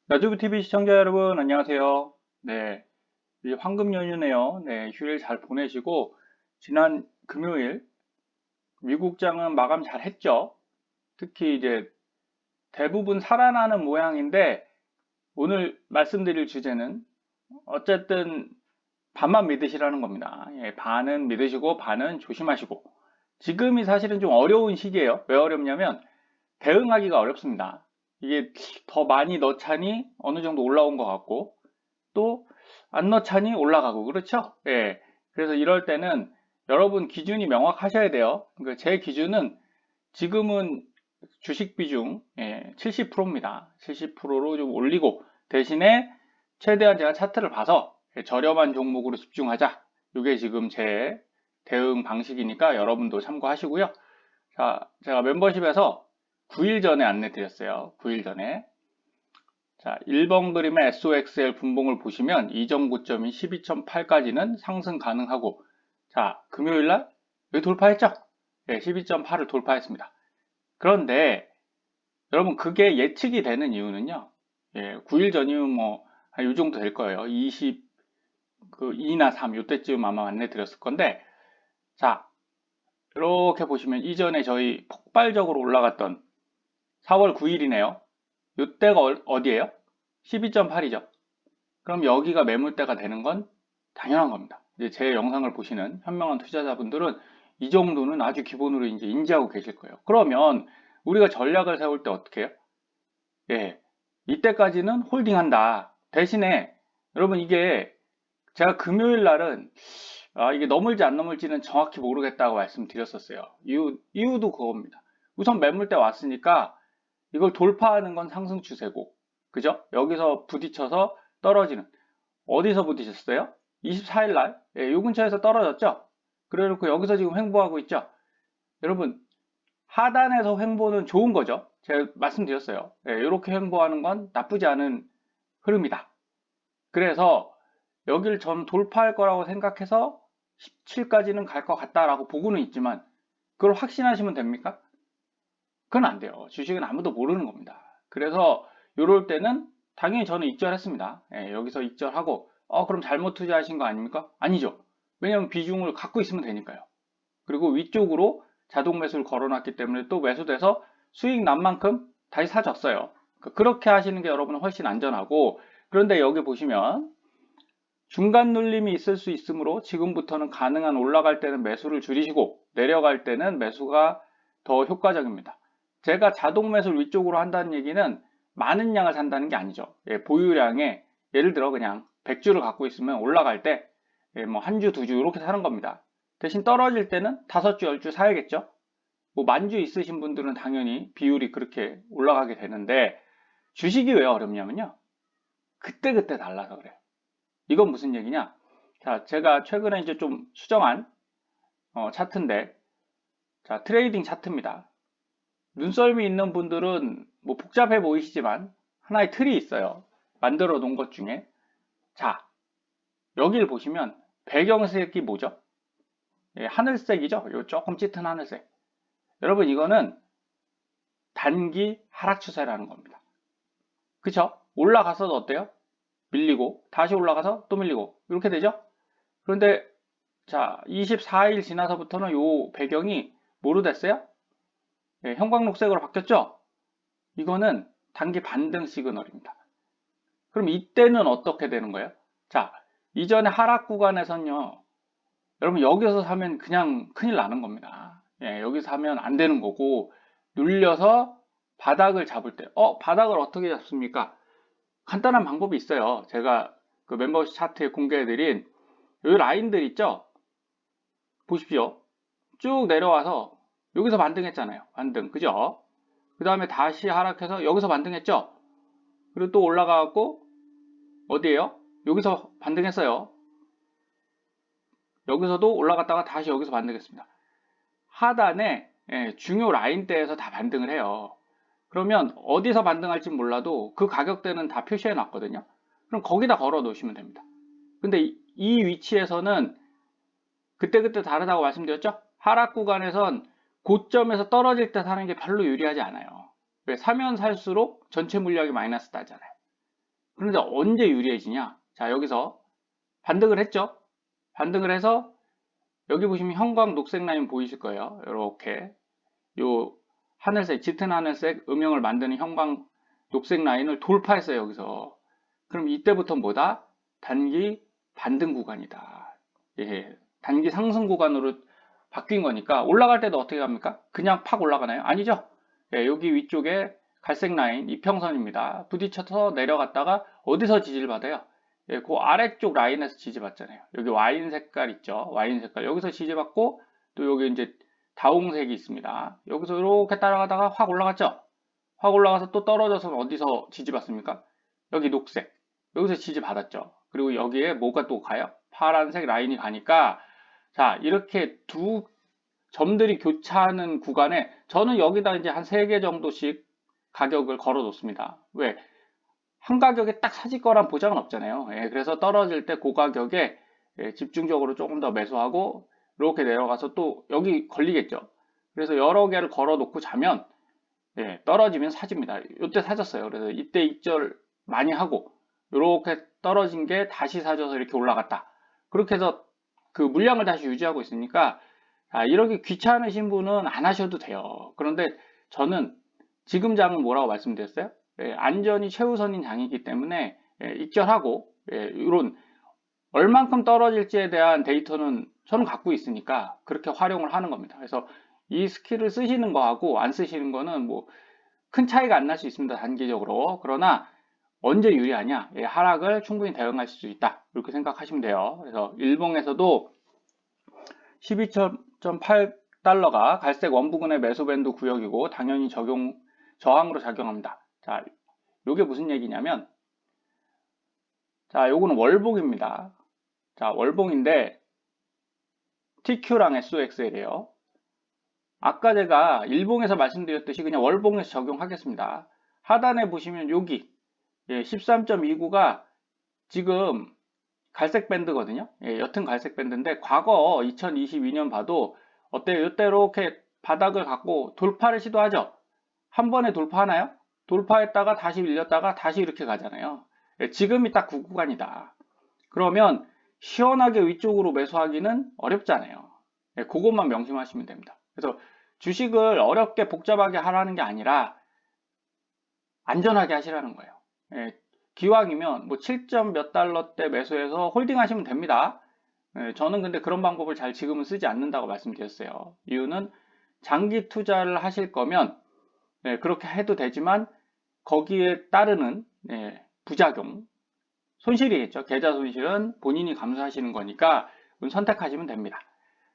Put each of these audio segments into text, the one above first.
나주부TV 시청자 여러분, 안녕하세요. 네, 이제 황금 연휴네요. 네, 휴일 잘 보내시고, 지난 금요일 미국장은 마감 잘 했죠. 특히 이제 대부분 살아나는 모양인데, 오늘 말씀드릴 주제는 어쨌든 반만 믿으시라는 겁니다. 예, 반은 믿으시고, 반은 조심하시고. 지금이 사실은 좀 어려운 시기예요. 왜 어렵냐면, 대응하기가 어렵습니다. 이게 더 많이 넣자니 어느 정도 올라온 것 같고, 또 안 넣자니 올라가고 그렇죠? 예. 그래서 이럴 때는 여러분 기준이 명확하셔야 돼요. 그러니까 제 기준은 지금은 주식 비중 70%입니다. 70%로 좀 올리고 대신에 최대한 제가 차트를 봐서 저렴한 종목으로 집중하자. 이게 지금 제 대응 방식이니까 여러분도 참고하시고요. 자, 제가 멤버십에서 9일 전에 안내 드렸어요. 9일 전에. 자, 1번 그림의 SOXL 분봉을 보시면 이전 고점인 12.8까지는 상승 가능하고, 자, 금요일날 여기 돌파했죠? 네, 12.8을 돌파했습니다. 그런데 여러분 그게 예측이 되는 이유는요. 예, 9일 전이면 뭐, 이 정도 될 거예요. 2나 3, 이때쯤 아마 안내 드렸을 건데, 자, 이렇게 보시면 이전에 저희 폭발적으로 올라갔던 4월 9일이네요. 이때가 어디예요? 12.8이죠. 그럼 여기가 매물대가 되는 건 당연한 겁니다. 이제 제 영상을 보시는 현명한 투자자분들은 이 정도는 아주 기본으로 이제 인지하고 계실 거예요. 그러면 우리가 전략을 세울 때 어떻게 해요? 예. 이때까지는 홀딩한다. 대신에 여러분 이게 제가 금요일 날은 이게 넘을지 안 넘을지는 정확히 모르겠다고 말씀드렸었어요. 이유도 그겁니다. 우선 매물대 왔으니까 이걸 돌파하는 건 상승 추세고, 그죠? 여기서 부딪혀서 떨어지는. 어디서 부딪혔어요? 24일 날, 요 근처에서 떨어졌죠? 그래 놓고 여기서 지금 횡보하고 있죠? 여러분, 하단에서 횡보는 좋은 거죠? 제가 말씀드렸어요. 이렇게 횡보하는 건 나쁘지 않은 흐름이다. 그래서 여기를 전 돌파할 거라고 생각해서 17까지는 갈 것 같다라고 보고는 있지만, 그걸 확신하시면 됩니까? 그건 안 돼요. 주식은 아무도 모르는 겁니다. 그래서 이럴 때는 당연히 저는 익절했습니다. 여기서 익절하고 그럼 잘못 투자하신 거 아닙니까? 아니죠. 왜냐하면 비중을 갖고 있으면 되니까요. 그리고 위쪽으로 자동 매수를 걸어놨기 때문에 또 매수돼서 수익 난 만큼 다시 사줬어요. 그렇게 하시는 게 여러분은 훨씬 안전하고, 그런데 여기 보시면 중간 눌림이 있을 수 있으므로 지금부터는 가능한 올라갈 때는 매수를 줄이시고 내려갈 때는 매수가 더 효과적입니다. 제가 자동 매수를 위쪽으로 한다는 얘기는 많은 양을 산다는 게 아니죠. 보유량에 예를 들어 그냥 100주를 갖고 있으면 올라갈 때 뭐 한 주, 두 주 이렇게 사는 겁니다. 대신 떨어질 때는 5주, 10주 사야겠죠. 뭐 만주 있으신 분들은 당연히 비율이 그렇게 올라가게 되는데, 주식이 왜 어렵냐면요. 그때그때 달라서 그래요. 이건 무슨 얘기냐? 자, 제가 최근에 이제 좀 수정한 차트인데, 자, 트레이딩 차트입니다. 눈썰미 있는 분들은 뭐 복잡해 보이시지만 하나의 틀이 있어요. 만들어 놓은 것 중에. 자, 여기를 보시면 배경색이 뭐죠? 예, 하늘색이죠? 요 조금 짙은 하늘색. 여러분, 이거는 단기 하락 추세라는 겁니다. 그쵸? 올라가서도 어때요? 밀리고, 다시 올라가서 또 밀리고, 이렇게 되죠? 그런데 자, 24일 지나서부터는 요 배경이 뭐로 됐어요? 예, 형광록색으로 바뀌었죠? 이거는 단기 반등 시그널입니다. 그럼 이때는 어떻게 되는 거예요? 자, 이전에 하락 구간에선요, 여러분 여기서 사면 그냥 큰일 나는 겁니다. 예, 여기서 사면 안 되는 거고, 눌려서 바닥을 잡을 때, 바닥을 어떻게 잡습니까? 간단한 방법이 있어요. 제가 그 멤버십 차트에 공개해드린 이 라인들 있죠? 보십시오. 쭉 내려와서 여기서 반등했잖아요. 반등. 그죠? 그 다음에 다시 하락해서 여기서 반등했죠? 그리고 또 올라가갖고 어디에요? 여기서 반등했어요. 여기서도 올라갔다가 다시 여기서 반등했습니다. 하단에 중요 라인대에서 다 반등을 해요. 그러면 어디서 반등할지 몰라도 그 가격대는 다 표시해 놨거든요. 그럼 거기다 걸어 놓으시면 됩니다. 근데 이 위치에서는 그때그때 다르다고 말씀드렸죠? 하락 구간에선 고점에서 떨어질 때 사는 게 별로 유리하지 않아요. 왜? 사면 살수록 전체 물량이 마이너스 나잖아요. 그런데 언제 유리해지냐? 자, 여기서 반등을 했죠? 반등을 해서 여기 보시면 형광 녹색 라인 보이실 거예요. 이렇게 요 하늘색, 짙은 하늘색 음영을 만드는 형광 녹색 라인을 돌파했어요. 여기서. 그럼 이때부터 뭐다? 단기 반등 구간이다. 예, 단기 상승 구간으로 바뀐 거니까 올라갈 때도 어떻게 합니까? 그냥 팍 올라가나요? 아니죠. 예, 여기 위쪽에 갈색 라인 이평선입니다. 부딪혀서 내려갔다가 어디서 지지를 받아요? 예, 그 아래쪽 라인에서 지지받잖아요. 여기 와인 색깔 있죠? 와인 색깔. 여기서 지지받고 또 여기 이제 다홍색이 있습니다. 여기서 이렇게 따라가다가 확 올라갔죠? 확 올라가서 또 떨어져서 어디서 지지받습니까? 여기 녹색. 여기서 지지받았죠. 그리고 여기에 뭐가 또 가요? 파란색 라인이 가니까 자, 이렇게 두 점들이 교차하는 구간에 저는 여기다 이제 한 3개 정도씩 가격을 걸어 놓습니다. 왜? 한 가격에 딱 사질 거란 보장은 없잖아요. 예, 그래서 떨어질 때 그 가격에 예, 집중적으로 조금 더 매수하고 이렇게 내려가서 또 여기 걸리겠죠. 그래서 여러 개를 걸어 놓고 자면 예, 떨어지면 사집니다. 이때 사졌어요. 그래서 이때 입절 많이 하고 이렇게 떨어진 게 다시 사져서 이렇게 올라갔다. 그렇게 해서 그 물량을 다시 유지하고 있으니까 이렇게 귀찮으신 분은 안 하셔도 돼요. 그런데 저는 지금 장은 뭐라고 말씀드렸어요? 예, 안전이 최우선인 장이기 때문에 예, 익절하고 예, 이런 얼만큼 떨어질지에 대한 데이터는 저는 갖고 있으니까 그렇게 활용을 하는 겁니다. 그래서 이 스킬을 쓰시는 거하고 안 쓰시는 거는 뭐 큰 차이가 안 날 수 있습니다. 단기적으로. 그러나 언제 유리하냐? 예, 하락을 충분히 대응할 수 있다. 이렇게 생각하시면 돼요. 그래서 일봉에서도 12.8달러가 갈색 원부근의 매수 밴드 구역이고 당연히 저항으로 작용합니다. 자, 요게 무슨 얘기냐면 자, 요거는 월봉입니다. 자, 월봉인데 TQ랑 SOXL이에요. 아까 제가 일봉에서 말씀드렸듯이 그냥 월봉에서 적용하겠습니다. 하단에 보시면 여기 13.29가 지금 갈색 밴드거든요. 예, 옅은 갈색 밴드인데 과거 2022년 봐도 어때요? 이때 이렇게 바닥을 갖고 돌파를 시도하죠. 한 번에 돌파하나요? 돌파했다가 다시 밀렸다가 다시 이렇게 가잖아요. 예, 지금이 딱 그 구간이다. 그러면 시원하게 위쪽으로 매수하기는 어렵잖아요. 예, 그것만 명심하시면 됩니다. 그래서 주식을 어렵게 복잡하게 하라는 게 아니라 안전하게 하시라는 거예요. 예, 기왕이면 뭐 7점 몇 달러대 매수해서 홀딩 하시면 됩니다. 예, 저는 근데 그런 방법을 잘 지금은 쓰지 않는다고 말씀드렸어요. 이유는 장기 투자를 하실 거면 예, 그렇게 해도 되지만 거기에 따르는 예, 부작용, 손실이겠죠. 계좌 손실은 본인이 감수하시는 거니까 선택하시면 됩니다.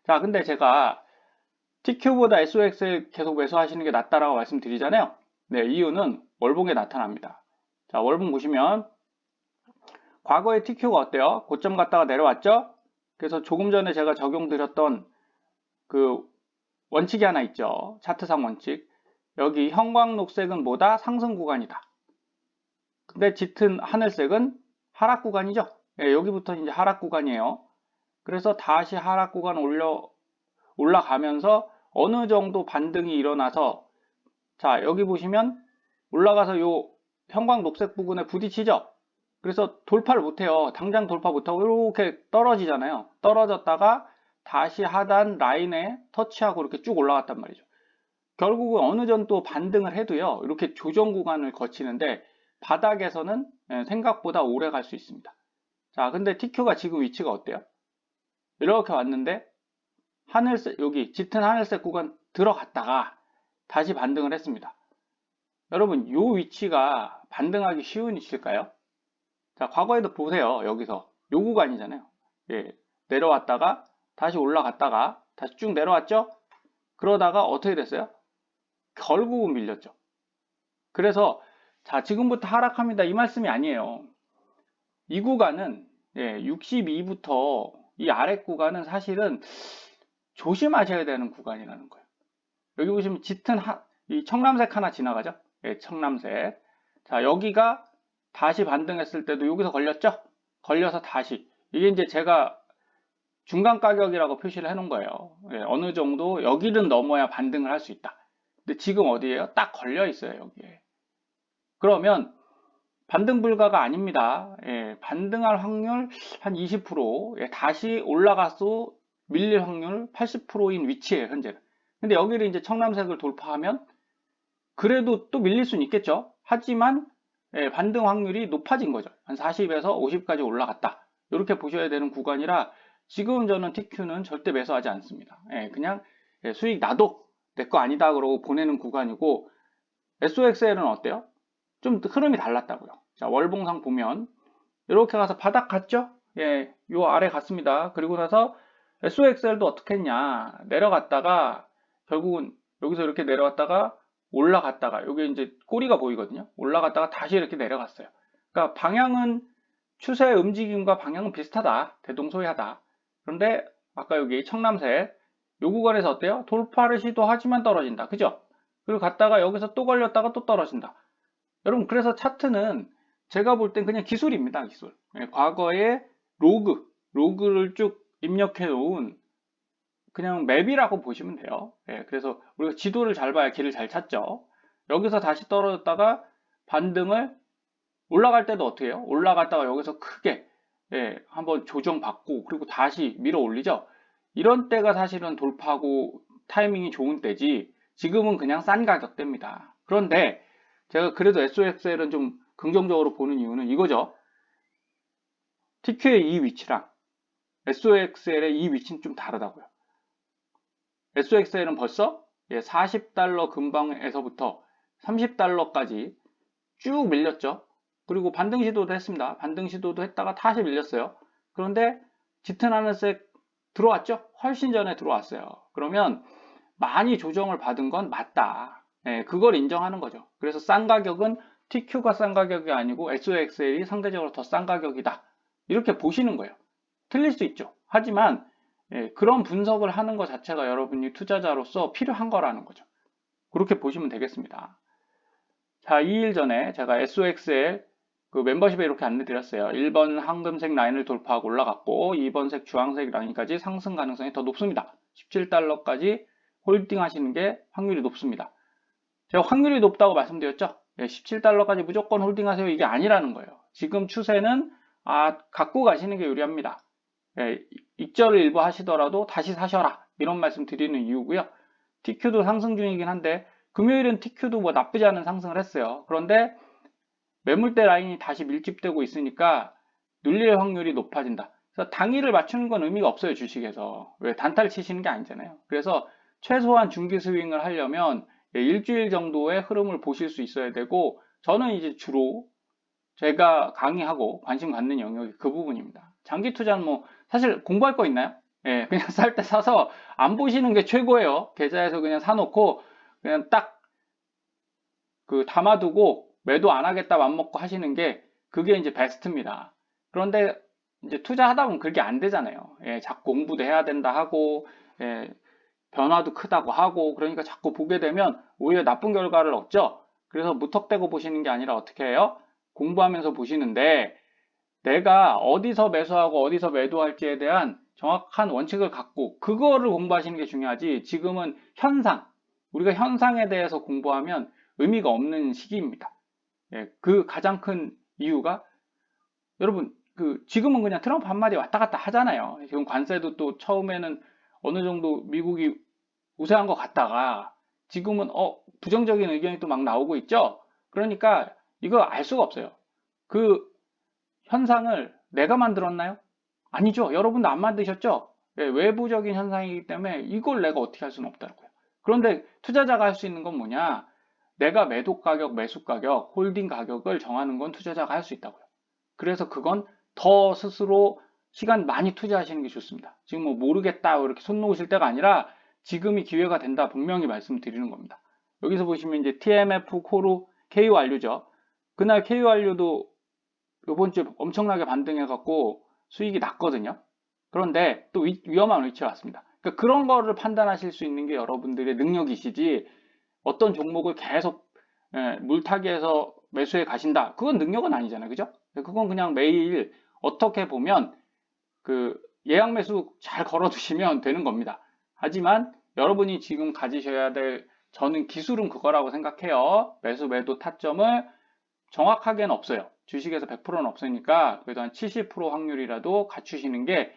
자, 근데 제가 TQ보다 SOX를 계속 매수하시는 게 낫다라고 말씀드리잖아요. 네, 이유는 월봉에 나타납니다. 자, 월봉 보시면 과거의 TQ가 어때요? 고점 갔다가 내려왔죠? 그래서 조금 전에 제가 적용드렸던 그 원칙이 하나 있죠. 차트상 원칙. 여기 형광녹색은 뭐다? 상승 구간이다. 근데 짙은 하늘색은 하락 구간이죠. 예, 여기부터 이제 하락 구간이에요. 그래서 다시 하락 구간 올라가면서 어느 정도 반등이 일어나서 자, 여기 보시면 올라가서 요 형광 녹색 부분에 부딪히죠. 그래서 돌파를 못해요. 당장 돌파 못하고 이렇게 떨어지잖아요. 떨어졌다가 다시 하단 라인에 터치하고 이렇게 쭉 올라갔단 말이죠. 결국은 어느 정도 반등을 해도요. 이렇게 조정 구간을 거치는데 바닥에서는 생각보다 오래 갈 수 있습니다. 자, 근데 TQ가 지금 위치가 어때요? 이렇게 왔는데 하늘색, 여기 짙은 하늘색 구간 들어갔다가 다시 반등을 했습니다. 여러분, 이 위치가 반등하기 쉬운 위치일까요? 자, 과거에도 보세요. 여기서 요 구간이잖아요. 예, 내려왔다가 다시 올라갔다가 다시 쭉 내려왔죠? 그러다가 어떻게 됐어요? 결국은 밀렸죠. 그래서 자, 지금부터 하락합니다. 이 말씀이 아니에요. 이 구간은 62부터 이 아래 구간은 사실은 조심하셔야 되는 구간이라는 거예요. 여기 보시면 짙은 이 청람색 하나 지나가죠? 예, 청람색. 자, 여기가 다시 반등했을 때도 여기서 걸렸죠? 걸려서 다시. 이게 이제 제가 중간 가격이라고 표시를 해 놓은 거예요. 예, 어느 정도 여기는 넘어야 반등을 할 수 있다. 근데 지금 어디에요? 딱 걸려 있어요, 여기에. 그러면 반등 불가가 아닙니다. 예, 반등할 확률 한 20%, 예, 다시 올라가서 밀릴 확률 80%인 위치에 현재는. 근데 여기를 이제 청남색을 돌파하면 그래도 또 밀릴 수는 있겠죠. 하지만 예, 반등 확률이 높아진 거죠. 한 40에서 50까지 올라갔다. 이렇게 보셔야 되는 구간이라 지금 저는 TQ는 절대 매수하지 않습니다. 예, 그냥 예, 수익 나도 내 거 아니다 그러고 보내는 구간이고, SOXL은 어때요? 좀 흐름이 달랐다고요. 자, 월봉상 보면 이렇게 가서 바닥 갔죠? 예, 요 아래 갔습니다. 그리고 나서 SOXL도 어떻게 했냐? 내려갔다가 결국은 여기서 이렇게 내려갔다가 올라갔다가 여기 이제 꼬리가 보이거든요. 올라갔다가 다시 이렇게 내려갔어요. 그러니까 방향은 추세 움직임과 방향은 비슷하다. 대동소이하다. 그런데 아까 여기 청남색 요 구간에서 어때요? 돌파를 시도하지만 떨어진다. 그죠? 그리고 갔다가 여기서 또 걸렸다가 또 떨어진다. 여러분, 그래서 차트는 제가 볼 땐 그냥 기술입니다. 기술. 예, 과거에 로그를 쭉 입력해 놓은 그냥 맵이라고 보시면 돼요. 예, 그래서 우리가 지도를 잘 봐야 길을 잘 찾죠. 여기서 다시 떨어졌다가 반등을 올라갈 때도 어떻게 해요? 올라갔다가 여기서 크게 예, 한번 조정받고 그리고 다시 밀어 올리죠. 이런 때가 사실은 돌파하고 타이밍이 좋은 때지, 지금은 그냥 싼 가격대입니다. 그런데 제가 그래도 SOXL은 좀 긍정적으로 보는 이유는 이거죠. TQ의 이 위치랑 SOXL의 이 위치는 좀 다르다고요. SOXL은 벌써 40달러 근방에서부터 30달러까지 쭉 밀렸죠. 그리고 반등 시도도 했습니다. 반등 시도도 했다가 다시 밀렸어요. 그런데 짙은 하늘색 들어왔죠? 훨씬 전에 들어왔어요. 그러면 많이 조정을 받은 건 맞다. 예, 그걸 인정하는 거죠. 그래서 싼 가격은 TQ가 싼 가격이 아니고 SOXL이 상대적으로 더 싼 가격이다. 이렇게 보시는 거예요. 틀릴 수 있죠. 하지만 예, 그런 분석을 하는 것 자체가 여러분이 투자자로서 필요한 거라는 거죠. 그렇게 보시면 되겠습니다. 자, 2일 전에 제가 SOXL 그 멤버십에 이렇게 안내 드렸어요. 1번 황금색 라인을 돌파하고 올라갔고 2번색 주황색 라인까지 상승 가능성이 더 높습니다. 17달러까지 홀딩 하시는 게 확률이 높습니다. 제가 확률이 높다고 말씀드렸죠. 17달러까지 무조건 홀딩 하세요. 이게 아니라는 거예요. 지금 추세는 갖고 가시는 게 유리합니다. 익절을 일부 하시더라도 다시 사셔라, 이런 말씀 드리는 이유고요. TQ도 상승 중이긴 한데 금요일은 TQ도 뭐 나쁘지 않은 상승을 했어요. 그런데 매물대 라인이 다시 밀집되고 있으니까 눌릴 확률이 높아진다. 그래서 당일을 맞추는 건 의미가 없어요. 주식에서. 왜 단타를 치시는 게 아니잖아요. 그래서 최소한 중기 스윙을 하려면 일주일 정도의 흐름을 보실 수 있어야 되고, 저는 이제 주로 제가 강의하고 관심 갖는 영역이 그 부분입니다. 장기 투자는 뭐 사실 공부할 거 있나요? 예, 그냥 쌀 때 사서 안 보시는 게 최고예요. 계좌에서 그냥 사놓고 그냥 딱 그 담아두고 매도 안 하겠다 맘먹고 하시는 게 그게 이제 베스트입니다. 그런데 이제 투자하다 보면 그게 안 되잖아요. 예, 자꾸 공부도 해야 된다 하고, 예, 변화도 크다고 하고, 그러니까 자꾸 보게 되면 오히려 나쁜 결과를 얻죠. 그래서 무턱대고 보시는 게 아니라 어떻게 해요? 공부하면서 보시는데, 내가 어디서 매수하고 어디서 매도할지에 대한 정확한 원칙을 갖고 그거를 공부하시는 게 중요하지, 지금은 우리가 현상에 대해서 공부하면 의미가 없는 시기입니다. 예, 그 가장 큰 이유가, 여러분, 지금은 그냥 트럼프 한마디 왔다 갔다 하잖아요. 지금 관세도 또 처음에는 어느 정도 미국이 우세한 것 같다가 지금은 부정적인 의견이 또 막 나오고 있죠. 그러니까 이거 알 수가 없어요. 그 현상을 내가 만들었나요? 아니죠. 여러분도 안 만드셨죠? 예, 외부적인 현상이기 때문에 이걸 내가 어떻게 할 수는 없더라고요. 그런데 투자자가 할 수 있는 건 뭐냐? 내가 매도 가격, 매수 가격, 홀딩 가격을 정하는 건 투자자가 할 수 있다고요. 그래서 그건 더 스스로 시간 많이 투자하시는 게 좋습니다. 지금 뭐 모르겠다 이렇게 손 놓으실 때가 아니라 지금이 기회가 된다 분명히 말씀드리는 겁니다. 여기서 보시면 이제 TMF 코르 KO 완료죠. 그날 KO 완료도 이번 주에 엄청나게 반등해 갖고 수익이 났거든요. 그런데 또 위험한 위치에 왔습니다. 그러니까 그런 거를 판단하실 수 있는 게 여러분들의 능력이시지, 어떤 종목을 계속 물타기해서 매수해 가신다, 그건 능력은 아니잖아요. 그죠? 그건 그냥 매일 어떻게 보면 그 예약 매수 잘 걸어 두시면 되는 겁니다. 하지만 여러분이 지금 가지셔야 될, 저는 기술은 그거라고 생각해요. 매수 매도 타점을 정확하게는 없어요. 주식에서 100%는 없으니까 그래도 한 70% 확률이라도 갖추시는 게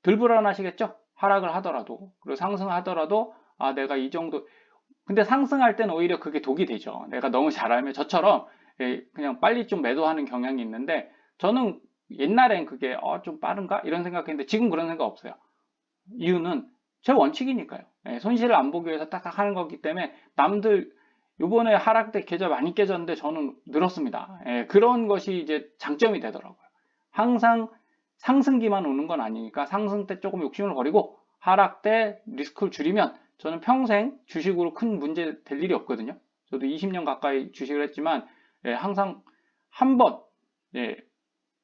덜 불안하시겠죠? 하락을 하더라도. 그리고 상승하더라도 아, 내가 이 정도. 근데 상승할 때는 오히려 그게 독이 되죠. 내가 너무 잘 알면 저처럼 그냥 빨리 좀 매도하는 경향이 있는데 저는 옛날엔 그게 좀 빠른가? 이런 생각했는데 지금 그런 생각 없어요. 이유는 제 원칙이니까요. 손실을 안 보기 위해서 딱딱 하는 거기 때문에 남들 요번에 하락 때 계좌 많이 깨졌는데 저는 늘었습니다. 그런 것이 이제 장점이 되더라고요. 항상 상승기만 오는 건 아니니까 상승 때 조금 욕심을 버리고 하락 때 리스크를 줄이면 저는 평생 주식으로 큰 문제 될 일이 없거든요. 저도 20년 가까이 주식을 했지만 항상 한 번,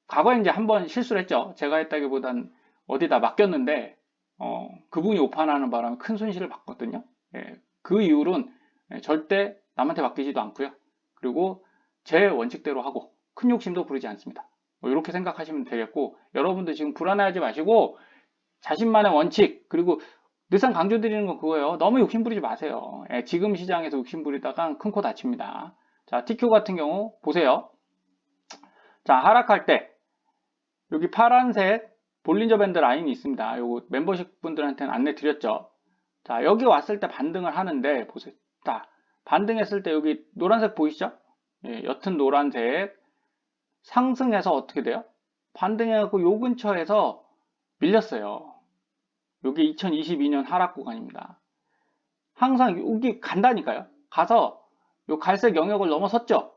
과거에 이제 한 번 실수를 했죠. 제가 했다기보단 어디다 맡겼는데 그분이 오판하는 바람에 큰 손실을 봤거든요. 그 이후로는 절대 남한테 맡기지도 않고요. 그리고 제 원칙대로 하고 큰 욕심도 부리지 않습니다. 이렇게 생각하시면 되겠고, 여러분도 지금 불안해하지 마시고 자신만의 원칙, 그리고 늘상 강조드리는 건 그거예요. 너무 욕심 부리지 마세요. 지금 시장에서 욕심 부리다가 큰 코 다칩니다. 자, TQ 같은 경우 보세요. 자, 하락할 때 여기 파란색 볼린저 밴드 라인이 있습니다. 요거 멤버십 분들한테는 안내 드렸죠. 자, 여기 왔을 때 반등을 하는데 보세요. 자, 반등했을 때 여기 노란색 보이시죠? 옅은 노란색 상승해서 어떻게 돼요? 반등해갖고 요 근처에서 밀렸어요. 여기 2022년 하락 구간입니다. 항상 여기 간다니까요. 가서 요 갈색 영역을 넘어섰죠.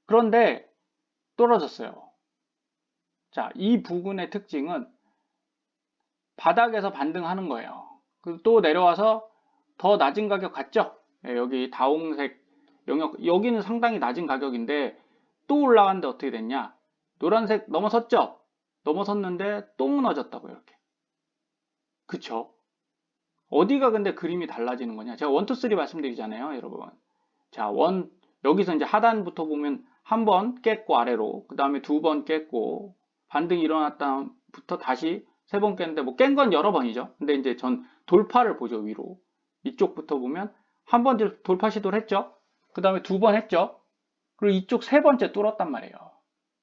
그런데 떨어졌어요. 자, 이 부분의 특징은 바닥에서 반등하는 거예요. 그리고 또 내려와서 더 낮은 가격 갔죠? 여기 다홍색 영역, 여기는 상당히 낮은 가격인데 또 올라갔는데 어떻게 됐냐? 노란색 넘어섰죠? 넘어섰는데 또 무너졌다고요, 이렇게. 그쵸? 어디가 근데 그림이 달라지는 거냐? 제가 1, 2, 3 말씀드리잖아요, 여러분. 자, 여기서 이제 하단부터 보면 한 번 깼고 아래로, 그 다음에 두 번 깼고, 반등이 일어났다부터 다시 세 번 깼는데, 뭐 깬 건 여러 번이죠. 근데 이제 전 돌파를 보죠, 위로. 이쪽부터 보면 한 번 돌파 시도를 했죠. 그 다음에 두 번 했죠. 그리고 이쪽 세 번째 뚫었단 말이에요.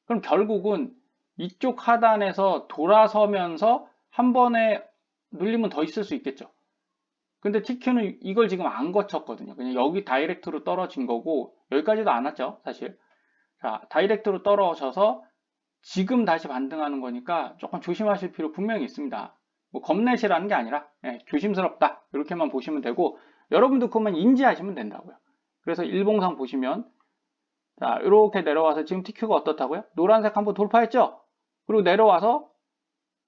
그럼 결국은 이쪽 하단에서 돌아서면서 한 번에 눌리면 더 있을 수 있겠죠. 근데 TQ는 이걸 지금 안 거쳤거든요. 그냥 여기 다이렉트로 떨어진 거고, 여기까지도 안 왔죠, 사실. 자, 다이렉트로 떨어져서 지금 다시 반등하는 거니까 조금 조심하실 필요 분명히 있습니다. 뭐 겁내시라는 게 아니라 조심스럽다 이렇게만 보시면 되고, 여러분도 그것만 인지하시면 된다고요. 그래서 일봉상 보시면 자, 이렇게 내려와서 지금 TQ가 어떻다고요? 노란색 한번 돌파했죠? 그리고 내려와서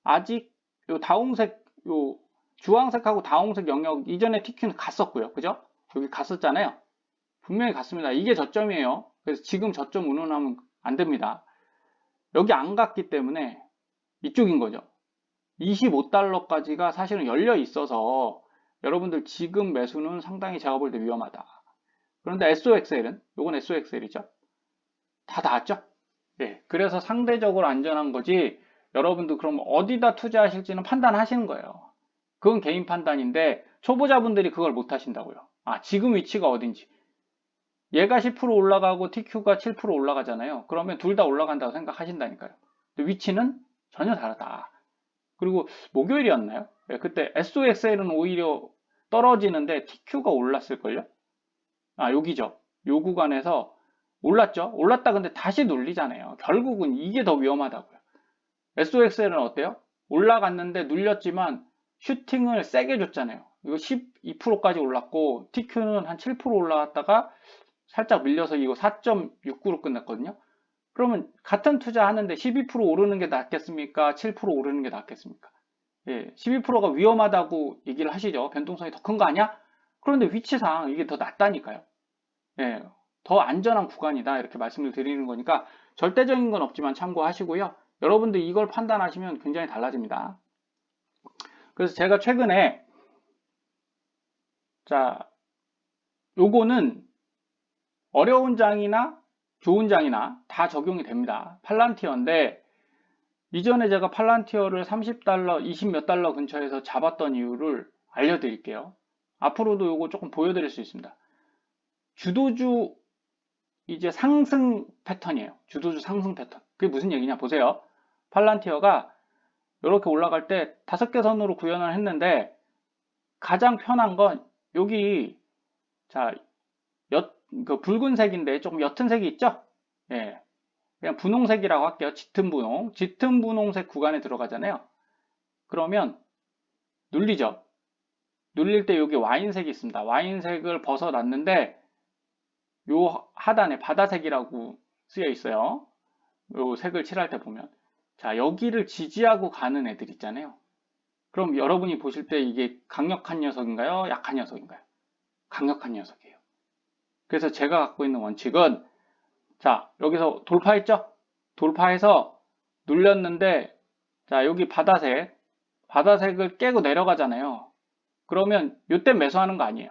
아직 요 다홍색, 요 주황색하고 다홍색 영역 이전에 TQ는 갔었고요. 그죠? 여기 갔었잖아요. 분명히 갔습니다. 이게 저점이에요. 그래서 지금 저점 운운하면 안 됩니다. 여기 안 갔기 때문에 이쪽인 거죠. 25달러까지가 사실은 열려 있어서 여러분들 지금 매수는 상당히 제가 볼 때 위험하다. 그런데 SOXL은, 요건 SOXL이죠. 다 닿았죠? 그래서 상대적으로 안전한 거지, 여러분도 그럼 어디다 투자하실지는 판단하시는 거예요. 그건 개인 판단인데, 초보자분들이 그걸 못 하신다고요. 아, 지금 위치가 어딘지. 얘가 10% 올라가고 TQ가 7% 올라가잖아요. 그러면 둘 다 올라간다고 생각하신다니까요. 근데 위치는 전혀 다르다. 그리고 목요일이었나요? 그때 SOXL은 오히려 떨어지는데 TQ가 올랐을걸요? 아, 여기죠. 요 구간에서 올랐죠? 올랐다 근데 다시 눌리잖아요. 결국은 이게 더 위험하다고요. SOXL은 어때요? 올라갔는데 눌렸지만 슈팅을 세게 줬잖아요. 이거 12%까지 올랐고 TQ는 한 7% 올라갔다가 살짝 밀려서 이거 4.69로 끝났거든요. 그러면 같은 투자 하는데 12% 오르는 게 낫겠습니까? 7% 오르는 게 낫겠습니까? 12%가 위험하다고 얘기를 하시죠. 변동성이 더 큰 거 아니야? 그런데 위치상 이게 더 낫다니까요. 더 안전한 구간이다 이렇게 말씀을 드리는 거니까 절대적인 건 없지만 참고하시고요. 여러분들 이걸 판단하시면 굉장히 달라집니다. 그래서 제가 최근에 자, 요거는 어려운 장이나 좋은 장이나 다 적용이 됩니다. 팔란티어인데 이전에 제가 팔란티어를 30달러, 20 몇 달러 근처에서 잡았던 이유를 알려드릴게요. 앞으로도 요거 조금 보여드릴 수 있습니다. 주도주 이제 상승 패턴이에요. 주도주 상승 패턴. 그게 무슨 얘기냐 보세요. 팔란티어가 이렇게 올라갈 때 5개 선으로 구현을 했는데 가장 편한 건 여기 자, 그 붉은색인데 조금 옅은 색이 있죠? 예. 그냥 분홍색이라고 할게요. 짙은 분홍. 짙은 분홍색 구간에 들어가잖아요. 그러면 눌리죠. 눌릴 때 여기 와인색이 있습니다. 와인색을 벗어났는데 요 하단에 바다색이라고 쓰여 있어요. 요 색을 칠할 때 보면 자, 여기를 지지하고 가는 애들 있잖아요. 그럼 여러분이 보실 때 이게 강력한 녀석인가요? 약한 녀석인가요? 강력한 녀석이에요. 그래서 제가 갖고 있는 원칙은 자, 여기서 돌파했죠? 돌파해서 눌렸는데 자, 여기 바다색을 깨고 내려가잖아요. 그러면 요땐 매수하는 거 아니에요.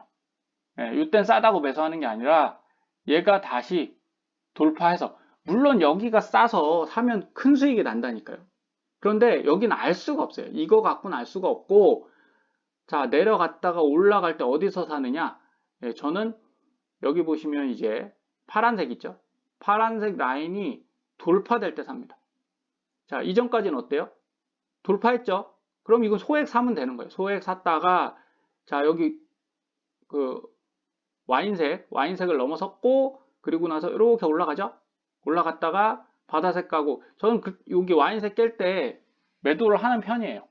예, 요땐 싸다고 매수하는 게 아니라 얘가 다시 돌파해서 물론 여기가 싸서 사면 큰 수익이 난다니까요. 그런데 여기는 알 수가 없어요. 이거 갖고는 알 수가 없고 자, 내려갔다가 올라갈 때 어디서 사느냐? 예, 저는 여기 보시면 이제 파란색 있죠? 파란색 라인이 돌파될 때 삽니다. 자, 이전까지는 어때요? 돌파했죠? 그럼 이건 소액 사면 되는 거예요. 소액 샀다가 자, 여기 그 와인색을 넘어섰고 그리고 나서 이렇게 올라가죠? 올라갔다가 바다색 가고 저는 여기 와인색 깰 때 매도를 하는 편이에요.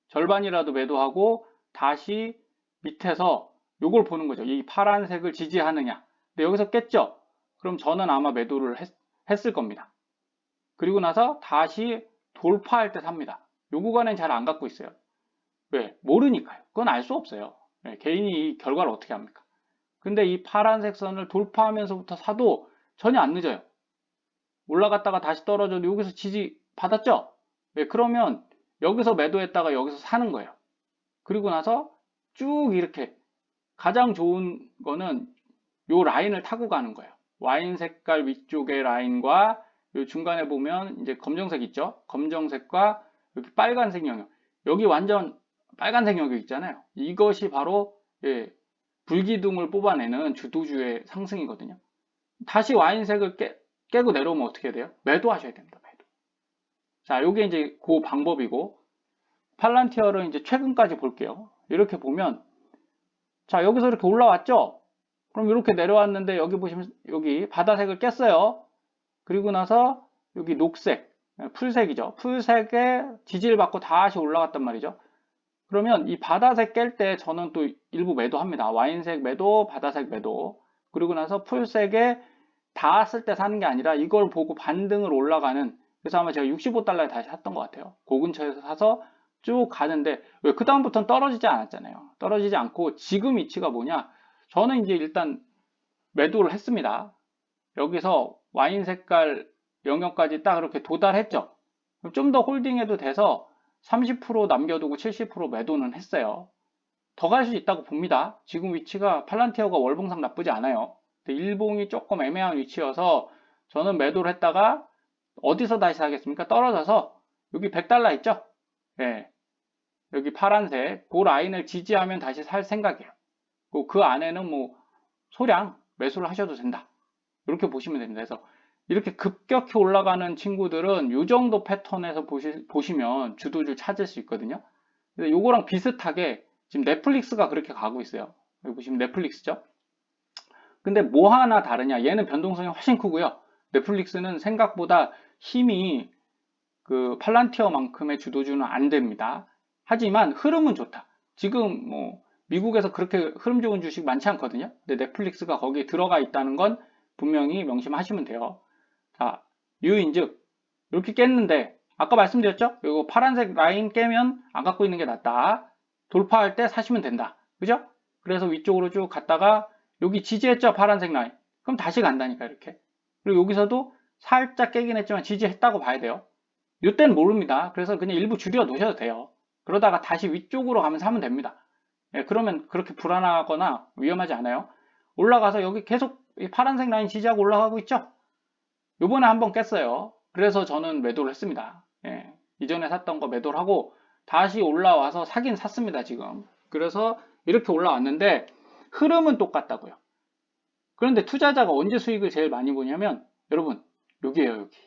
절반이라도 매도하고 다시 밑에서 요걸 보는 거죠. 이 파란색을 지지하느냐. 근데 여기서 깼죠? 그럼 저는 아마 매도를 했을 겁니다. 그리고 나서 다시 돌파할 때 삽니다. 요 구간엔 잘 안 갖고 있어요. 왜? 모르니까요. 그건 알 수 없어요. 네, 개인이 이 결과를 어떻게 합니까? 근데 이 파란색 선을 돌파하면서부터 사도 전혀 안 늦어요. 올라갔다가 다시 떨어져도 여기서 지지 받았죠? 네, 그러면 여기서 매도했다가 여기서 사는 거예요. 그리고 나서 쭉 이렇게 가장 좋은 거는 요 라인을 타고 가는 거예요. 와인 색깔 위쪽의 라인과 요 중간에 보면 이제 검정색 있죠? 검정색과 여기 빨간색 영역. 여기 완전 빨간색 영역 있잖아요. 이것이 바로 예, 불기둥을 뽑아내는 주도주의 상승이거든요. 다시 와인색을 깨고 내려오면 어떻게 돼요? 매도하셔야 됩니다. 매도. 자, 요게 이제 그 방법이고 팔란티어를 이제 최근까지 볼게요. 이렇게 보면 자, 여기서 이렇게 올라왔죠? 그럼 이렇게 내려왔는데 여기 보시면 여기 바다색을 깼어요. 그리고 나서 여기 녹색, 풀색이죠. 풀색에 지지를 받고 다시 올라갔단 말이죠. 그러면 이 바다색 깰 때 저는 또 일부 매도합니다. 와인색 매도, 바다색 매도. 그리고 나서 풀색에 닿았을 때 사는 게 아니라 이걸 보고 반등을 올라가는 그래서 아마 제가 65달러에 다시 샀던 것 같아요. 그 근처에서 사서 쭉 가는데 왜 그 다음부터는 떨어지지 않았잖아요. 떨어지지 않고 지금 위치가 뭐냐? 저는 이제 일단 매도를 했습니다. 여기서 와인 색깔 영역까지 딱 이렇게 도달했죠. 좀 더 홀딩해도 돼서 30% 남겨두고 70% 매도는 했어요. 더 갈 수 있다고 봅니다. 지금 위치가 팔란티어가 월봉상 나쁘지 않아요. 근데 일봉이 조금 애매한 위치여서 저는 매도를 했다가 어디서 다시 사겠습니까? 떨어져서 여기 100달러 있죠? 네. 여기 파란색 그 라인을 지지하면 다시 살 생각이에요. 그 안에는 뭐 소량 매수를 하셔도 된다. 이렇게 보시면 됩니다. 그래서 이렇게 급격히 올라가는 친구들은 이 정도 패턴에서 보시면 주도주를 찾을 수 있거든요. 그래서 요거랑 비슷하게 지금 넷플릭스가 그렇게 가고 있어요. 여기 보시면 넷플릭스죠. 근데 뭐 하나 다르냐? 얘는 변동성이 훨씬 크고요. 넷플릭스는 생각보다 힘이 그 팔란티어만큼의 주도주는 안 됩니다. 하지만 흐름은 좋다. 지금 뭐 미국에서 그렇게 흐름 좋은 주식 많지 않거든요. 근데 넷플릭스가 거기에 들어가 있다는 건 분명히 명심하시면 돼요. 자, 유인즉 이렇게 깼는데 아까 말씀드렸죠? 이거 파란색 라인 깨면 안 갖고 있는 게 낫다. 돌파할 때 사시면 된다. 그죠? 그래서 위쪽으로 쭉 갔다가 여기 지지했죠? 파란색 라인. 그럼 다시 간다니까 이렇게. 그리고 여기서도 살짝 깨긴 했지만 지지했다고 봐야 돼요. 이때는 모릅니다. 그래서 그냥 일부 줄여 놓으셔도 돼요. 그러다가 다시 위쪽으로 가면 사면 됩니다. 예, 그러면 그렇게 불안하거나 위험하지 않아요. 올라가서 여기 계속 파란색 라인 지지하고 올라가고 있죠? 요번에 한번 깼어요. 그래서 저는 매도를 했습니다. 예, 이전에 샀던 거 매도를 하고 다시 올라와서 사긴 샀습니다, 지금. 그래서 이렇게 올라왔는데 흐름은 똑같다고요. 그런데 투자자가 언제 수익을 제일 많이 보냐면 여러분 여기에요, 여기.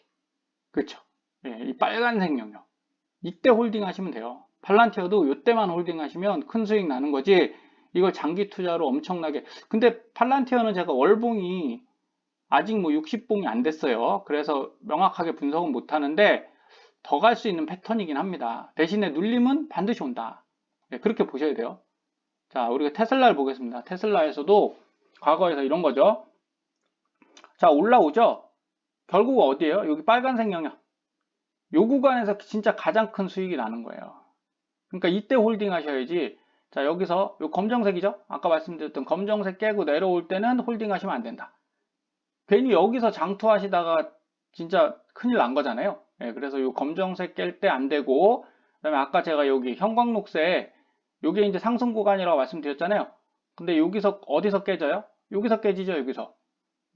그렇죠? 예, 이 빨간색 영역. 이때 홀딩 하시면 돼요. 팔란티어도 이때만 홀딩 하시면 큰 수익 나는 거지, 이걸 장기 투자로 엄청나게. 근데 팔란티어는 제가 월봉이 아직 뭐 60봉이 안 됐어요. 그래서 명확하게 분석은 못 하는데 더 갈 수 있는 패턴이긴 합니다. 대신에 눌림은 반드시 온다. 네, 그렇게 보셔야 돼요. 자, 우리가 테슬라를 보겠습니다. 테슬라에서도 과거에서 이런 거죠. 자, 올라오죠. 결국 어디에요? 여기 빨간색 영역. 요 구간에서 진짜 가장 큰 수익이 나는 거예요. 그러니까 이때 홀딩 하셔야지. 자, 여기서 요 검정색이죠? 아까 말씀드렸던 검정색 깨고 내려올 때는 홀딩 하시면 안 된다. 괜히 여기서 장투하시다가 진짜 큰일 난 거잖아요. 예, 그래서 요 검정색 깰 때 안 되고, 그다음에 아까 제가 여기 형광녹색, 요게 이제 상승 구간이라고 말씀드렸잖아요. 근데 여기서 어디서 깨져요? 여기서 깨지죠, 여기서.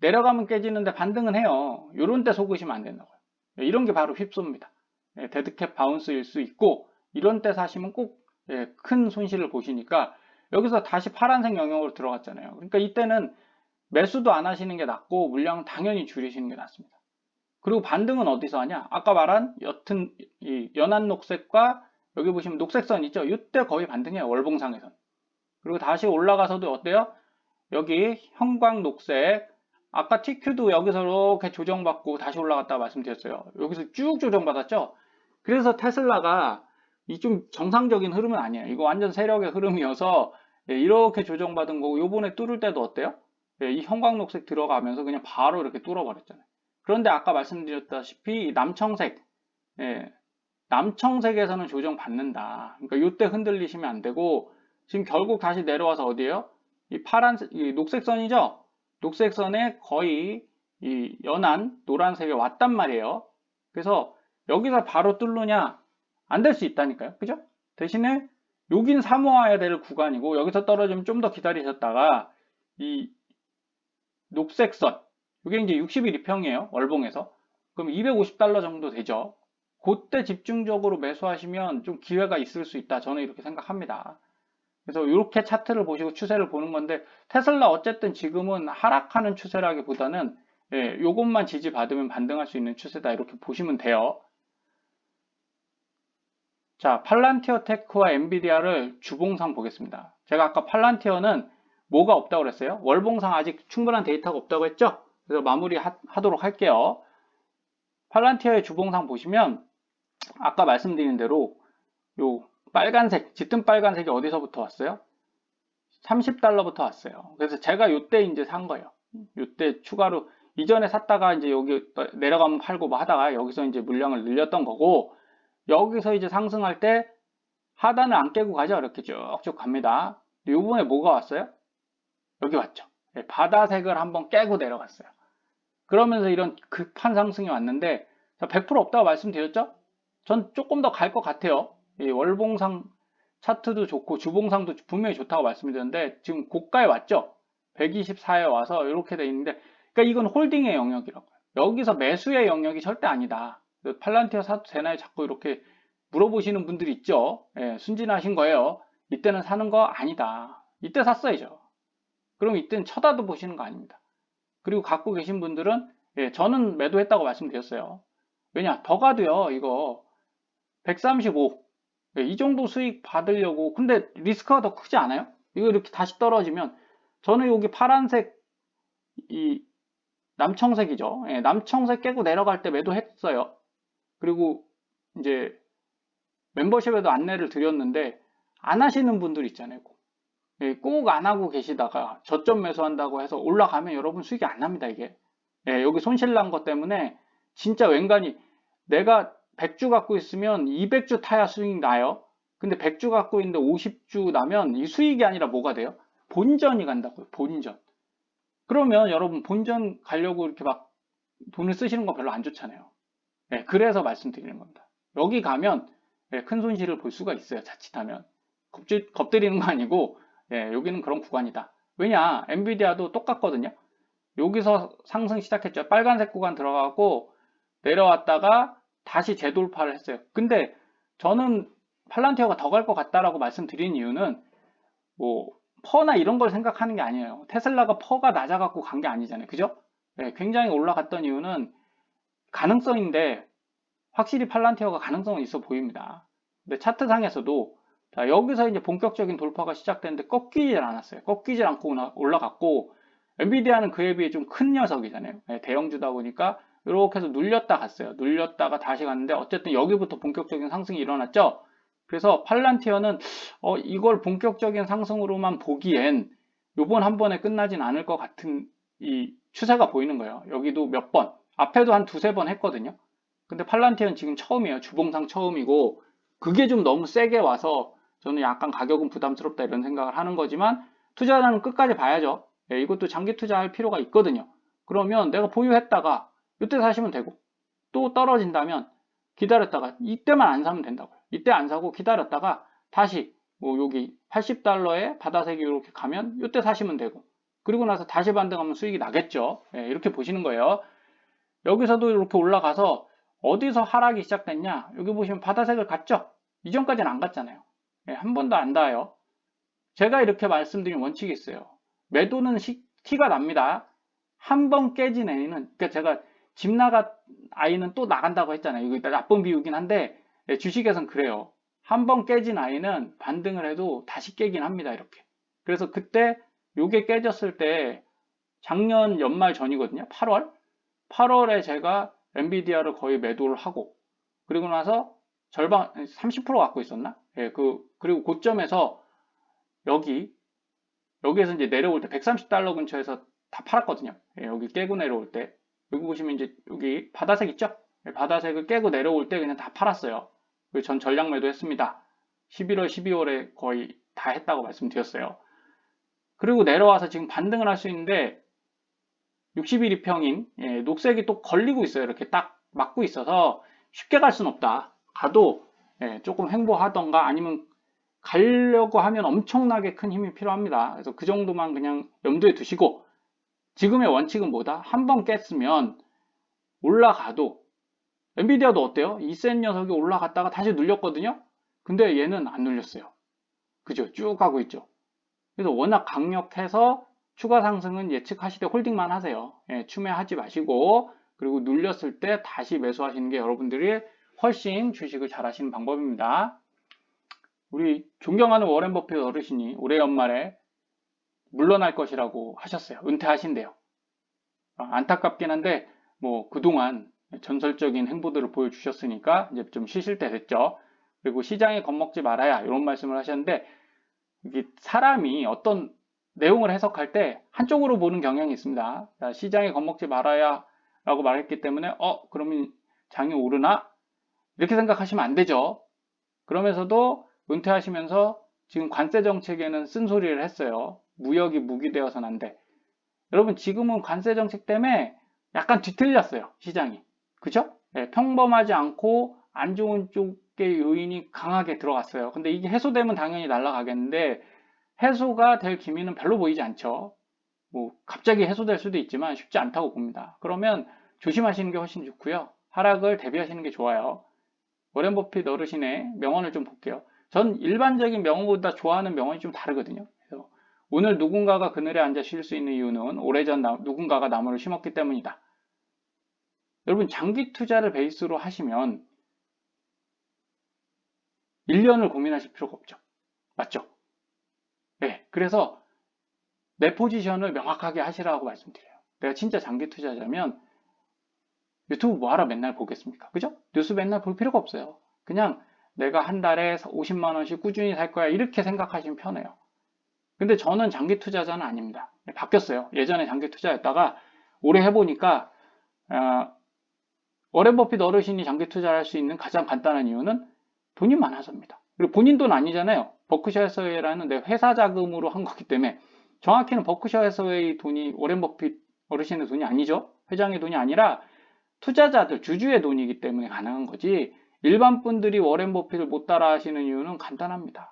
내려가면 깨지는데 반등은 해요. 요런 때 속으시면 안 된다고요. 예, 이런 게 바로 휩소입니다. 예, 데드캣 바운스일 수 있고, 이런 때 사시면 꼭 큰 손실을 보시니까, 여기서 다시 파란색 영역으로 들어갔잖아요. 그러니까 이때는 매수도 안 하시는 게 낫고 물량은 당연히 줄이시는 게 낫습니다. 그리고 반등은 어디서 하냐? 아까 말한 옅은 이 연한 녹색과 여기 보시면 녹색선 있죠? 이때 거의 반등해요. 월봉상에선. 그리고 다시 올라가서도 어때요? 여기 형광 녹색, 아까 TQ도 여기서 이렇게 조정받고 다시 올라갔다 말씀드렸어요. 여기서 쭉 조정받았죠? 그래서 테슬라가 이 좀 정상적인 흐름은 아니에요. 이거 완전 세력의 흐름이어서 이렇게 조정받은 거고, 요번에 뚫을 때도 어때요? 이 형광녹색 들어가면서 그냥 바로 이렇게 뚫어버렸잖아요. 그런데 아까 말씀드렸다시피 남청색, 남청색에서는 조정받는다. 그러니까 이때 흔들리시면 안 되고, 지금 결국 다시 내려와서 어디에요? 이 파란색, 이 녹색선이죠? 녹색선에 거의 이 연한 노란색에 왔단 말이에요. 그래서 여기서 바로 뚫느냐? 안 될 수 있다니까요. 그죠? 대신에 여긴 사모해야 될 구간이고, 여기서 떨어지면 좀 더 기다리셨다가 이 녹색선, 이게 이제 60일 이평이에요. 월봉에서. 그럼 250달러 정도 되죠. 그때 집중적으로 매수하시면 좀 기회가 있을 수 있다. 저는 이렇게 생각합니다. 그래서 이렇게 차트를 보시고 추세를 보는 건데, 테슬라 어쨌든 지금은 하락하는 추세라기보다는 요것만 지지받으면 반등할 수 있는 추세다. 이렇게 보시면 돼요. 자, 팔란티어 테크와 엔비디아를 주봉상 보겠습니다. 제가 아까 팔란티어는 뭐가 없다고 그랬어요? 월봉상 아직 충분한 데이터가 없다고 했죠? 그래서 마무리 하도록 할게요. 팔란티어의 주봉상 보시면 아까 말씀드린 대로 요 빨간색, 짙은 빨간색이 어디서부터 왔어요? 30달러부터 왔어요. 그래서 제가 요때 이제 산 거예요. 요때 추가로 이전에 샀다가 이제 여기 내려가면 팔고 뭐 하다가 여기서 이제 물량을 늘렸던 거고, 여기서 이제 상승할 때 하단을 안 깨고 가죠. 이렇게 쭉쭉 갑니다. 요번에 뭐가 왔어요? 여기 왔죠. 바다색을 한번 깨고 내려갔어요. 그러면서 이런 급한 상승이 왔는데, 100% 없다고 말씀드렸죠? 전 조금 더 갈 것 같아요. 이 월봉상 차트도 좋고 주봉상도 분명히 좋다고 말씀드렸는데, 지금 고가에 왔죠? 124에 와서 이렇게 돼 있는데, 그러니까 이건 홀딩의 영역이라고요. 여기서 매수의 영역이 절대 아니다. 팔란티어 사도 되나요? 자꾸 이렇게 물어보시는 분들이 있죠. 순진하신 거예요. 이때는 사는 거 아니다. 이때 샀어야죠. 그럼 이때는 쳐다도 보시는 거 아닙니다. 그리고 갖고 계신 분들은, 저는 매도했다고 말씀드렸어요. 왜냐? 더 가도요, 이거 135, 이 정도 수익 받으려고. 근데 리스크가 더 크지 않아요? 이거 이렇게 다시 떨어지면, 저는 여기 파란색, 이 남청색이죠. 남청색 깨고 내려갈 때 매도했어요. 그리고 이제 멤버십에도 안내를 드렸는데 안 하시는 분들 있잖아요. 꼭 안 하고 계시다가 저점 매수한다고 해서 올라가면 여러분 수익이 안 납니다, 이게. 여기 손실 난 것 때문에 진짜 웬간히, 내가 100주 갖고 있으면 200주 타야 수익 나요. 근데 100주 갖고 있는데 50주 나면 이 수익이 아니라 뭐가 돼요? 본전이 간다고요, 본전. 그러면 여러분 본전 가려고 이렇게 막 돈을 쓰시는 거 별로 안 좋잖아요. 그래서 말씀드리는 겁니다. 여기 가면 큰 손실을 볼 수가 있어요, 자칫하면. 겁들이는 거 아니고, 여기는 그런 구간이다. 왜냐, 엔비디아도 똑같거든요. 여기서 상승 시작했죠. 빨간색 구간 들어가고 내려왔다가 다시 재돌파를 했어요. 근데 저는 팔란티어가 더 갈 것 같다라고 말씀드린 이유는, 뭐 퍼나 이런 걸 생각하는 게 아니에요. 테슬라가 퍼가 낮아갖고 간 게 아니잖아요. 그죠? 네, 굉장히 올라갔던 이유는 가능성인데 확실히 팔란티어가 가능성은 있어 보입니다. 근데 차트상에서도 자, 여기서 이제 본격적인 돌파가 시작됐는데 꺾이질 않았어요. 꺾이질 않고 올라갔고 엔비디아는 그에 비해 좀 큰 녀석이잖아요. 네, 대형주다 보니까 이렇게 해서 눌렸다 갔어요. 눌렸다가 다시 갔는데 어쨌든 여기부터 본격적인 상승이 일어났죠. 그래서 팔란티어는 이걸 본격적인 상승으로만 보기엔 요번 한 번에 끝나진 않을 것 같은 이 추세가 보이는 거예요. 여기도 몇 번, 앞에도 한 두세 번 했거든요. 근데 팔란티어는 지금 처음이에요. 주봉상 처음이고 그게 좀 너무 세게 와서 저는 약간 가격은 부담스럽다 이런 생각을 하는 거지만 투자자는 끝까지 봐야죠. 예, 이것도 장기 투자할 필요가 있거든요. 그러면 내가 보유했다가 이때 사시면 되고 또 떨어진다면 기다렸다가 이때만 안 사면 된다고요. 이때 안 사고 기다렸다가 다시 뭐 여기 80달러에 바다색이 이렇게 가면 이때 사시면 되고 그리고 나서 다시 반등하면 수익이 나겠죠. 예, 이렇게 보시는 거예요. 여기서도 이렇게 올라가서 어디서 하락이 시작됐냐? 여기 보시면 바다색을 갔죠? 이전까지는 안 갔잖아요. 예, 한 번도 안 닿아요. 제가 이렇게 말씀드린 원칙이 있어요. 매도는 티가 납니다. 한 번 깨진 애는, 그러니까 제가 집 나가 아이는 또 나간다고 했잖아요. 이거 나쁜 비유긴 한데 예, 주식에선 그래요. 한 번 깨진 아이는 반등을 해도 다시 깨긴 합니다. 이렇게. 그래서 그때 요게 깨졌을 때 작년 연말 전이거든요. 8월에 제가 엔비디아를 거의 매도를 하고 그리고 나서 절반 30% 갖고 있었나? 예, 그리고 고점에서 여기에서 이제 내려올 때 130달러 근처에서 다 팔았거든요. 예, 여기 깨고 내려올 때 여기 보시면 이제 여기 바다색 있죠? 예, 바다색을 깨고 내려올 때 그냥 다 팔았어요. 그리고 전 전량 매도했습니다. 11월, 12월에 거의 다 했다고 말씀드렸어요. 그리고 내려와서 지금 반등을 할 수 있는데 60일 이평인 예, 녹색이 또 걸리고 있어요. 이렇게 딱 막고 있어서 쉽게 갈 수는 없다. 가도 예, 조금 횡보하던가 아니면 가려고 하면 엄청나게 큰 힘이 필요합니다. 그래서 그 정도만 그냥 염두에 두시고 지금의 원칙은 뭐다? 한 번 깼으면 올라가도 엔비디아도 어때요? 이 센 녀석이 올라갔다가 다시 눌렸거든요. 근데 얘는 안 눌렸어요. 그죠? 쭉 가고 있죠. 그래서 워낙 강력해서 추가 상승은 예측하시되 홀딩만 하세요. 예, 추매하지 마시고 그리고 눌렸을 때 다시 매수하시는 게 여러분들이 훨씬 주식을 잘 하시는 방법입니다. 우리 존경하는 워렌 버핏 어르신이 올해 연말에 물러날 것이라고 하셨어요. 은퇴하신대요. 안타깝긴 한데 뭐 그동안 전설적인 행보들을 보여주셨으니까 이제 좀 쉬실 때 됐죠. 그리고 시장에 겁먹지 말아야 이런 말씀을 하셨는데 이게 사람이 어떤 내용을 해석할 때 한쪽으로 보는 경향이 있습니다. 자, 시장에 겁먹지 말아야 라고 말했기 때문에 그러면 장이 오르나? 이렇게 생각하시면 안 되죠. 그러면서도 은퇴하시면서 지금 관세 정책에는 쓴소리를 했어요. 무역이 무기되어서는 안 돼. 여러분 지금은 관세 정책 때문에 약간 뒤틀렸어요. 시장이. 그죠? 네, 평범하지 않고 안 좋은 쪽의 요인이 강하게 들어갔어요. 근데 이게 해소되면 당연히 날아가겠는데 해소가 될 기미는 별로 보이지 않죠. 뭐 갑자기 해소될 수도 있지만 쉽지 않다고 봅니다. 그러면 조심하시는 게 훨씬 좋고요. 하락을 대비하시는 게 좋아요. 워렌 버핏 어르신의 명언을 좀 볼게요. 전 일반적인 명언보다 좋아하는 명언이 좀 다르거든요. 그래서 오늘 누군가가 그늘에 앉아 쉴 수 있는 이유는 오래전 누군가가 나무를 심었기 때문이다. 여러분 장기 투자를 베이스로 하시면 1년을 고민하실 필요가 없죠. 맞죠? 네, 그래서 내 포지션을 명확하게 하시라고 말씀드려요. 내가 진짜 장기 투자자면 유튜브 뭐하러 맨날 보겠습니까? 그죠? 뉴스 맨날 볼 필요가 없어요. 그냥 내가 한 달에 50만 원씩 꾸준히 살 거야 이렇게 생각하시면 편해요. 근데 저는 장기 투자자는 아닙니다. 바뀌었어요. 예전에 장기 투자였다가 오래 해보니까 워렌 버핏 어르신이 장기 투자를 할 수 있는 가장 간단한 이유는 돈이 많아서입니다. 그리고 본인 돈 아니잖아요. 버크셔 해서웨이라는 내 회사 자금으로 한 거기 때문에 정확히는 버크셔 해서웨이 돈이 워렌 버핏 어르신의 돈이 아니죠. 회장의 돈이 아니라 투자자들, 주주의 돈이기 때문에 가능한 거지 일반 분들이 워렌 버핏을 못 따라 하시는 이유는 간단합니다.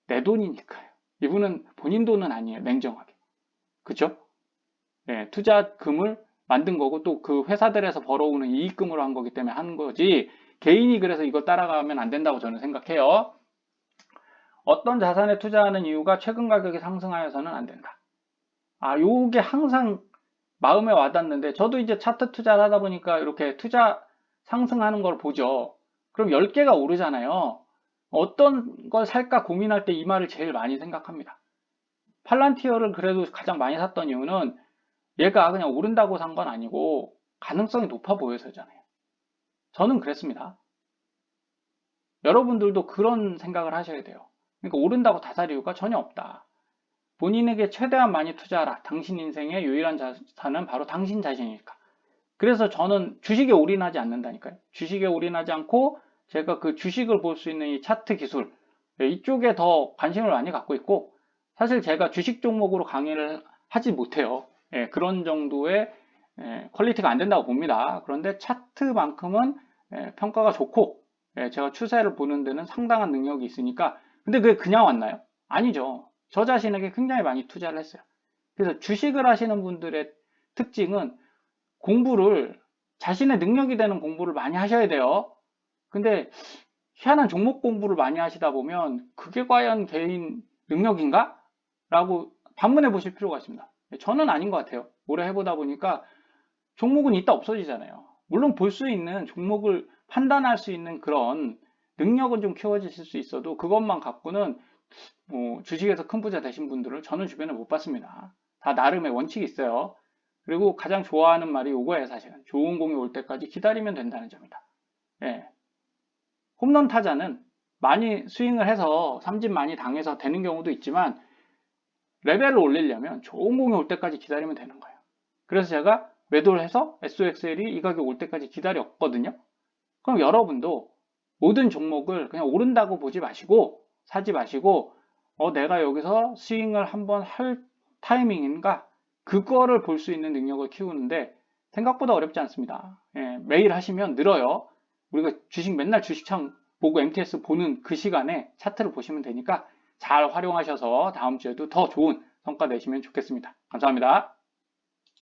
내 돈이니까요. 이분은 본인 돈은 아니에요. 냉정하게. 그쵸? 네, 투자금을 만든 거고 또 그 회사들에서 벌어오는 이익금으로 한 거기 때문에 하는 거지 개인이 그래서 이거 따라가면 안 된다고 저는 생각해요. 어떤 자산에 투자하는 이유가 최근 가격이 상승하여서는 안 된다. 요게 항상 마음에 와닿는데, 저도 이제 차트 투자를 하다 보니까 이렇게 투자 상승하는 걸 보죠. 그럼 10개가 오르잖아요. 어떤 걸 살까 고민할 때 이 말을 제일 많이 생각합니다. 팔란티어를 그래도 가장 많이 샀던 이유는 얘가 그냥 오른다고 산 건 아니고 가능성이 높아 보여서잖아요. 저는 그랬습니다. 여러분들도 그런 생각을 하셔야 돼요. 그러니까 오른다고 다 살 이유가 전혀 없다. 본인에게 최대한 많이 투자하라. 당신 인생의 유일한 자산은 바로 당신 자신이니까. 그래서 저는 주식에 올인하지 않는다니까요. 주식에 올인하지 않고 제가 그 주식을 볼 수 있는 이 차트 기술, 이쪽에 더 관심을 많이 갖고 있고, 사실 제가 주식 종목으로 강의를 하지 못해요. 그런 정도의 퀄리티가 안 된다고 봅니다. 그런데 차트만큼은 평가가 좋고, 제가 추세를 보는 데는 상당한 능력이 있으니까. 근데 그게 그냥 왔나요? 아니죠. 저 자신에게 굉장히 많이 투자를 했어요. 그래서 주식을 하시는 분들의 특징은 공부를, 자신의 능력이 되는 공부를 많이 하셔야 돼요. 근데 희한한 종목 공부를 많이 하시다 보면 그게 과연 개인 능력인가? 라고 반문해 보실 필요가 있습니다. 저는 아닌 것 같아요. 오래 해보다 보니까 종목은 있다 없어지잖아요. 물론 볼 수 있는 종목을 판단할 수 있는 그런 능력은 좀 키워지실 수 있어도 그것만 갖고는 주식에서 큰 부자 되신 분들을 저는 주변에 못 봤습니다. 다 나름의 원칙이 있어요. 그리고 가장 좋아하는 말이 이거예요, 사실은. 좋은 공이 올 때까지 기다리면 된다는 점이다. 예. 홈런 타자는 많이 스윙을 해서 삼진 많이 당해서 되는 경우도 있지만 레벨을 올리려면 좋은 공이 올 때까지 기다리면 되는 거예요. 그래서 제가 매도를 해서 SOXL이 이 가격 올 때까지 기다렸거든요. 그럼 여러분도 모든 종목을 그냥 오른다고 보지 마시고 사지 마시고 내가 여기서 스윙을 한번 할 타이밍인가? 그거를 볼 수 있는 능력을 키우는데 생각보다 어렵지 않습니다. 매일 하시면 늘어요. 우리가 주식 맨날 주식창 보고 MTS 보는 그 시간에 차트를 보시면 되니까 잘 활용하셔서 다음 주에도 더 좋은 성과 내시면 좋겠습니다. 감사합니다.